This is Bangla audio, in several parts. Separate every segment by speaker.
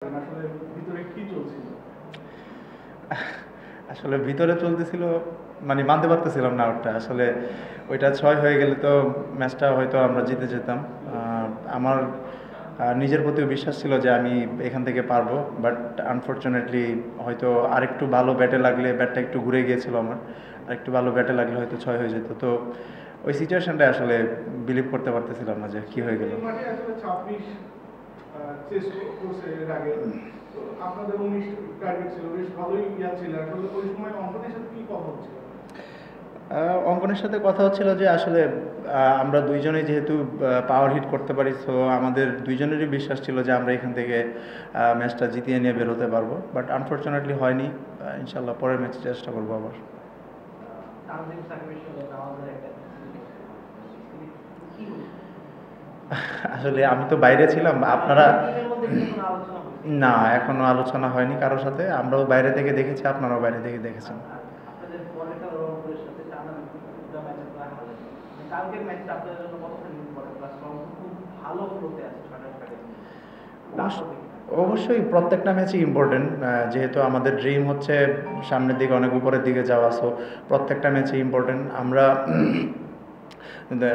Speaker 1: আসলে ভিতরে কি চলছিল?
Speaker 2: আসলে ভিতরে চলতেছিল, মানে মানতে পারতেছিলাম না ওটা আসলে। ওইটা 6 হয়ে গেলে তো ম্যাচটা হয়তো আমরা জিতে যেতাম। আমার নিজের প্রতিও বিশ্বাস ছিল যে আমি এখান থেকে পারবো, বাট আনফর্চুনেটলি হয়তো আরেকটু ভালো ব্যাটে লাগলে, ব্যাটটা একটু ঘুরে গিয়েছিল আমার, আরেকটু ভালো ব্যাটে লাগলে হয়তো 6 হয়ে যেত। তো ওই সিচুয়েশনটা আসলে বিলিভ করতে পারতেছিলাম না যে কি হয়ে গেল।
Speaker 1: এই মাঠে আসলে 26 চেস করছে এর আগে। তো আপনাদের 19 টার্গেট ছিল, বেশ ভালোই ছিল। আসলে ওই সময় অঙ্কনের সাথে কি কথা হচ্ছিল?
Speaker 2: অঙ্কনের সাথে কথা হচ্ছিল যে আসলে আমরা দুইজনেই যেহেতু পাওয়ার হিট করতে পারি, সো আমাদের দুইজনেরই বিশ্বাস ছিল যে আমরা এখান থেকে ম্যাচটা জিতিয়ে নিয়ে বেরোতে পারবো, বাট আনফর্চুনেটলি হয়নি। ইনশাল্লাহ পরের ম্যাচে চেষ্টা করবো আবার। আসলে আমি তো বাইরে ছিলাম, আপনারা না এখনো আলোচনা হয়নি কারোর সাথে। আমরাও বাইরে থেকে দেখেছি, আপনারাও বাইরে থেকে দেখেছেন। অবশ্যই প্রত্যেকটা ম্যাচই ইম্পর্টেন্ট, যেহেতু আমাদের ড্রিম হচ্ছে সামনের দিকে অনেক উপরের দিকে যাওয়া, সো প্রত্যেকটা ম্যাচই ইম্পর্টেন্ট। আমরা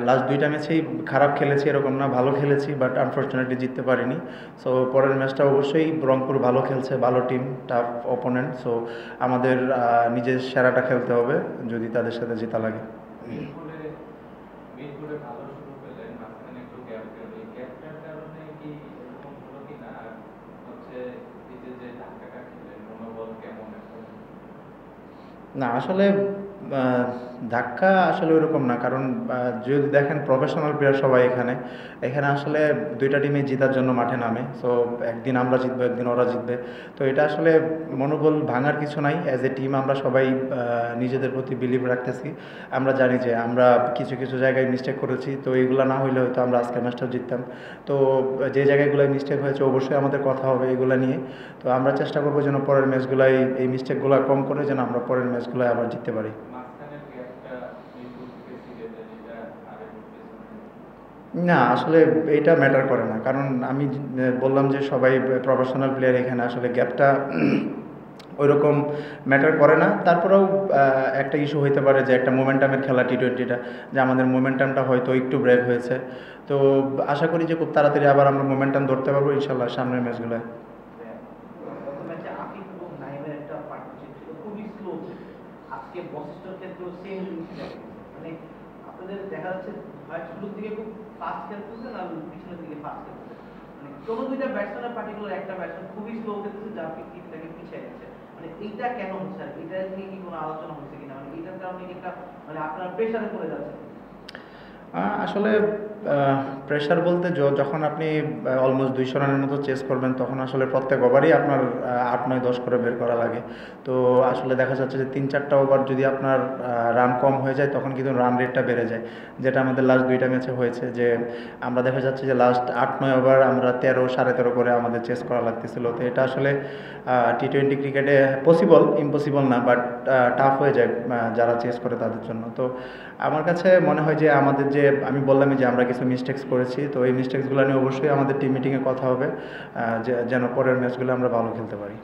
Speaker 2: লাস্ট দুইটা ম্যাচেই খারাপ খেলেছি এরকম না, ভালো খেলেছি, বাট আনফর্চুনেটলি জিততে পারিনি। সো পরের ম্যাচটা অবশ্যই রংপুর ভালো খেলছে, ভালো টিম, টাফ অপোনেন্ট, সো আমাদের নিজের সেরাটা খেলতে হবে যদি তাদের সাথে জেতা লাগে। না আসলে ধাক্কা আসলে ওইরকম না, কারণ যদি দেখেন প্রফেশনাল প্লেয়ার সবাই এখানে এখানে আসলে দুইটা টিমে জেতার জন্য মাঠে নামে। সো একদিন আমরা জিতবো, একদিন ওরা জিতবে। তো এটা আসলে মনোবল ভাঙার কিছু নাই। অ্যাজ এ টিম আমরা সবাই নিজেদের প্রতি বিলিভ রাখতেছি। আমরা জানি যে আমরা কিছু কিছু জায়গায় মিস্টেক করেছি, তো এইগুলো না হইলে হয়তো আমরা আজকের ম্যাচটাও জিততাম। তো যে জায়গাগুলোয় মিস্টেক হয়েছে অবশ্যই আমাদের কথা হবে এগুলো নিয়ে। তো আমরা চেষ্টা করবো যেন পরের ম্যাচগুলোয় এই মিস্টেকগুলো কম করে যেন আমরা পরের ম্যাচগুলোয় আবার জিততে পারি। না আসলে এটা ম্যাটার করে না, কারণ আমি বললাম যে সবাই প্রফেশনাল প্লেয়ার এখানে, আসলে গ্যাপটা ওইরকম ম্যাটার করে না। তারপরেও একটা ইস্যু হইতে পারে যে একটা মোমেন্টামের খেলা টি-20টা, যে আমাদের মোমেন্টামটা হয়তো একটু ব্রেক হয়েছে। তো আশা করি যে খুব তাড়াতাড়ি আবার আমরা মোমেন্টাম ধরতে পারবো ইনশাল্লাহ সামনের ম্যাচগুলোয়। আসলে প্রেশার বলতে যখন আপনি অলমোস্ট 200 রানের মতো চেস করবেন, তখন আসলে প্রত্যেক ওভারই আপনার 8, 9, 10 করে বের করা লাগে। তো আসলে দেখা যাচ্ছে যে 3-4টা ওভার যদি আপনার রান কম হয়ে যায়, তখন কিন্তু রান রেটটা বেড়ে যায়, যেটা আমাদের লাস্ট দুইটা ম্যাচে হয়েছে। যে আমরা দেখা যাচ্ছে যে লাস্ট 8-9 ওভার আমরা 13, 13.5 করে আমাদের চেস করা লাগতেছিল। তো এটা আসলে টি-20 ক্রিকেটে পসিবল, ইম্পসিবল না, বাট টাফ হয়ে যায় যারা চেস করে তাদের জন্য। তো আমার কাছে মনে হয় যে আমাদের যে আমি বললামই যে আমরা কিছু মিস্টেক্স করেছি, তো এই মিস্টেক্সগুলো নিয়ে অবশ্যই আমাদের টিম মিটিংয়ে কথা হবে, যেন পরের ম্যাচগুলো আমরা ভালো খেলতে পারি।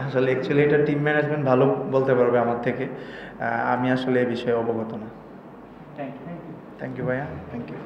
Speaker 2: আসলে অ্যাকচুয়ালি এটা টিম ম্যানেজমেন্ট ভালো বলতে পারবে আমার থেকে, আমি আসলে এই বিষয়ে অবগত না।
Speaker 1: Thank you.
Speaker 2: থ্যাংক ইউ ভাইয়া, থ্যাংক ইউ।